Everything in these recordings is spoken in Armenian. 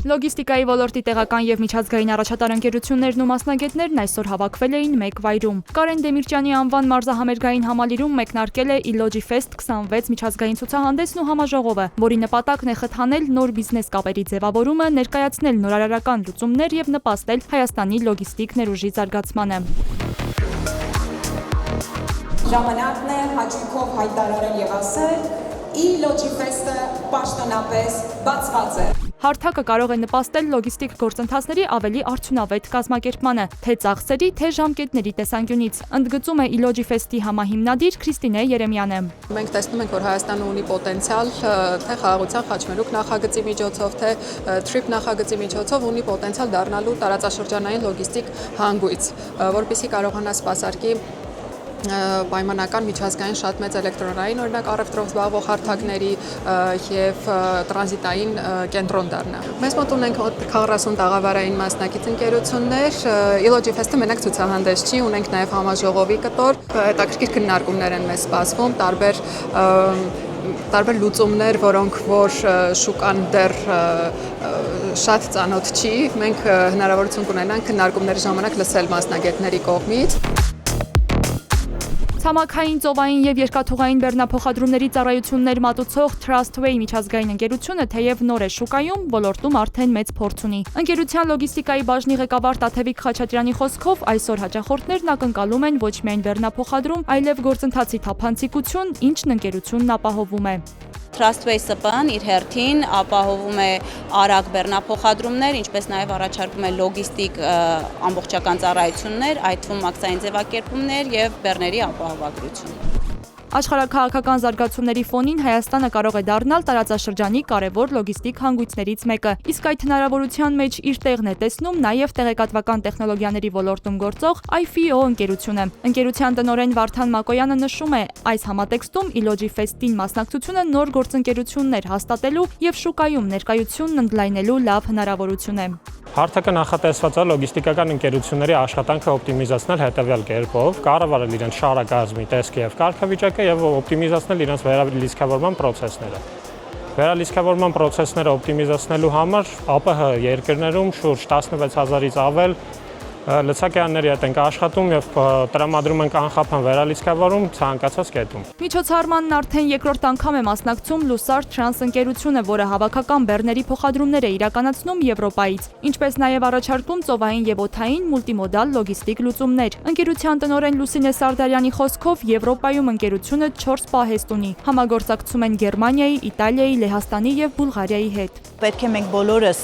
Լոգիստիկայի ոլորտի տեղական եւ միջազգային առաջատար ընկերություններն ու մասնագետներն այսօր հավաքվել էին մեկ վայրում։ Կարեն Դեմիրճյանի անվան մարզահամերգային համալիրում մեկնարկել է Illogifest 26 միջազգային ցուցահանդեսն ու համաժողովը, որի նպատակն է խթանել նոր բիզնես կապերի ձևավորումը, ներկայացնել նորարարական լուծումներ եւ նպաստել Հայաստանի լոգիստիկ ներուժի զարգացմանը։ Ժամանակն է հաճույքով հայտարարել եւ ասել Illogifest-ը պաշտոնապես բացված է։ Հարթակը կարող է նպաստել լոգիստիկ գործընթացների ավելի արդյունավետ կազմակերպմանը, թե ծախսերի, թե ժամկետների տեսանկյունից, ընդգծում է Illogifest-ի համահիմնադիր Քրիստինե Երեմյանը։ Մենք տեսնում ենք, որ Հայաստանը ունի պոտենցիալ, թե խաղաղության խաչմերուկ նախագծի միջոցով, թե TRIP նախագծի միջոցով ունի պոտենցիալ դառնալու տարածաշրջանային լոգիստիկ հանգույց, որպեսզի կարողանա սպասարկի պայմանական միջազգային շատ մեծ էլեկտրոնային օրինակ առևտրով զբաղվող հարթակների եւ տրանզիտային կենտրոն դառնա։ Մեզ մոտ ունենք 40 տաղավարային մասնակից ընկերություններ, Illogifest-ը մենակ ցուցահանդես չի, ունենք նաեւ համաժողովի կտոր, հետաքրքիր քննարկումներ են մեզ սպասվում, տարբեր լուծումներ, որոնք որ շուկան դեռ շատ ծանոթ չի, մենք հնարավորություն կունենանք քննարկումների ժամանակ լսել մասնագետների կողմից։ Ցամաքային, ծովային եւ երկաթուղային բեռնափոխադրումների ծառայություններ մատուցող Trustway միջազգային ընկերությունը թեև նոր է շուկայում, ոլորտում արդեն մեծ փորձ ունի։ Ընկերության լոգիստիկայի բաժնի ղեկավար Տաթևիկ Խաչատրյանի խոսքով այսօր հաճախորդներն ակնկալում են ոչ միայն բեռնափոխադրում, այլև գործընթացի թափանցիկություն, ինչն ընկերությունն ապահովում է։ Trustway ՍՊ-ն իր հերթին ապահովում է արագ բեռնափոխադրումներ, ինչպես նաև առաջարկում է լոգիստիկ ամբողջական ծառայություններ, այդ թվում ակցիային ձևակերպումներ եւ բեռների ապահովագրություն։ Աշխարհաքաղաքական զարգացումների ֆոնին Հայաստանը կարող է դառնալ տարածաշրջանի կարևոր լոգիստիկ հանգույցներից մեկը, իսկ այդ հնարավորության մեջ իր տեղն է տեսնում նաև տեղեկատվական տեխնոլոգիաների ոլորտում գործող IFO ընկերությունը։ Ընկերության տնօրեն Վարդան Մակոյանը նշում է, այս համատեքստում Illogifest-ին մասնակցությունը նոր գործընկերություններ հաստատելու եւ շուկայում ներկայությունն ընդլայնելու լավ հնարավորություն է։ Հարթակը նախատեսված է լոգիստիկական ընկերությունների աշխատանքը օպտիմիզացնել հետևյալ կերպով, կառավարել իրենց շարակազմի տեսքը եւ կարգավիճակը եւ օպտիմիզացնել իրենց վերալիցքավորման պրոցեսները։ Վերալիցքավորման պրոցեսները օպտիմիզացնելու համար ԱՊՀ երկրներում շուրջ 16000-ից ավել լցակյանների հետ ենք աշխատում եւ տրամադրում ենք անխափան վերալիցքավորում ցանկացած կետում։ Միջոցառմանն արդեն երկրորդ անգամ է մասնակցում Լուսար Tրանս ընկերությունը, որը հավաքական բեռների փոխադրումներ է իրականացնում Եվրոպայից, ինչպես նաև առաջարկում ծովային եւ օդային մուլտիմոդալ լոգիստիկ լուծումներ։ Ընկերության տնօրեն Լուսինե Սարդարյանի խոսքով Եվրոպայում ընկերությունը 4 պահեստ ունի։ Համագործակցում են Գերմանիայի, Իտալիայի, Լեհաստանի եւ Բուլղարիայի հետ։ Պետք է մենք բոլորս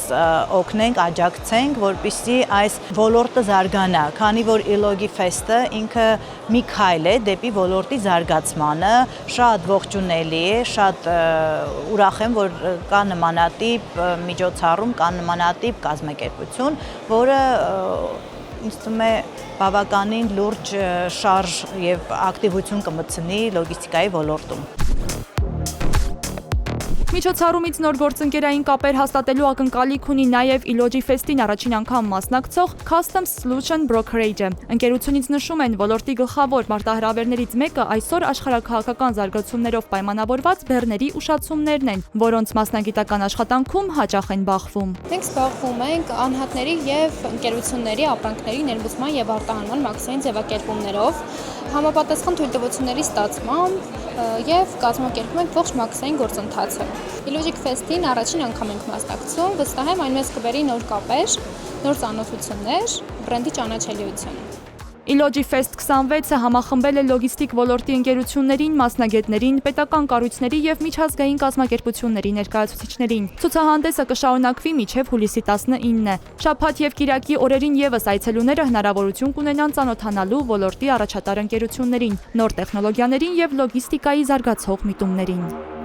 օգնենք, աջակցենք, որպեսզի այս ոլորտը զարգանա, քանի որ Illogifest-ը ինքը մի քայլ է դեպի ոլորտի զարգացմանը, շատ ողջունելի է, շատ ուրախ եմ, որ կա նմանատիպ միջոցառում, կա նմանատիպ կազմակերպություն, որը ինձ թվում է բավականին լուրջ շարժ եւ ակտիվություն կմտցնի լոգիստիկայի ոլորտում։ Միջոցառումից նոր գործընկերային կապեր հաստատելու ակնկալիք ունի նաև Illogifest-ին առաջին անգամ մասնակցող Customs Solution Brokerage-ը։ Ընկերությունից նշում են, ոլորտի գլխավոր մարտահրավերներից մեկը այսօր աշխարհաքաղաքական զարգացումներով պայմանավորված բեռների ուշացումներն են, որոնց մասնագիտական աշխատանքում հաճախ են բախվում։ Մենք զբաղվում ենք անհատների եւ ընկերությունների ապրանքների ներմուծման եւ արտահանման մաքսային ձևակերպումներով, համապատասխան թույլտվությունների ստացմամբ եւ կազմակերպում ենք ողջ մաքսային գործընթացը։ Illogifest-ին առաջին անգամ ենք մասնակցում, վստահ եմ այն մեզ կբերի նոր կապեր, նոր ծանոթություններ, բրենդի ճանաչելիություն։ Illogifest 26-ը համախմբել է լոգիստիկ ոլորտի ընկերություններին, մասնագետներին, պետական կառույցների եւ միջազգային կազմակերպությունների ներկայացուցիչներին։ Ցուցահանդեսը կշարունակվի մինչեւ հուլիսի 19-ը։ Շաբաթ եւ կիրակի օրերին եւս այցելուները հնարավորություն կունենան ծանոթանալու ոլորտի առաջատար ընկերություններին, նոր տեխնոլոգիաներին եւ լոգիստիկայի զարգացող միտումներին։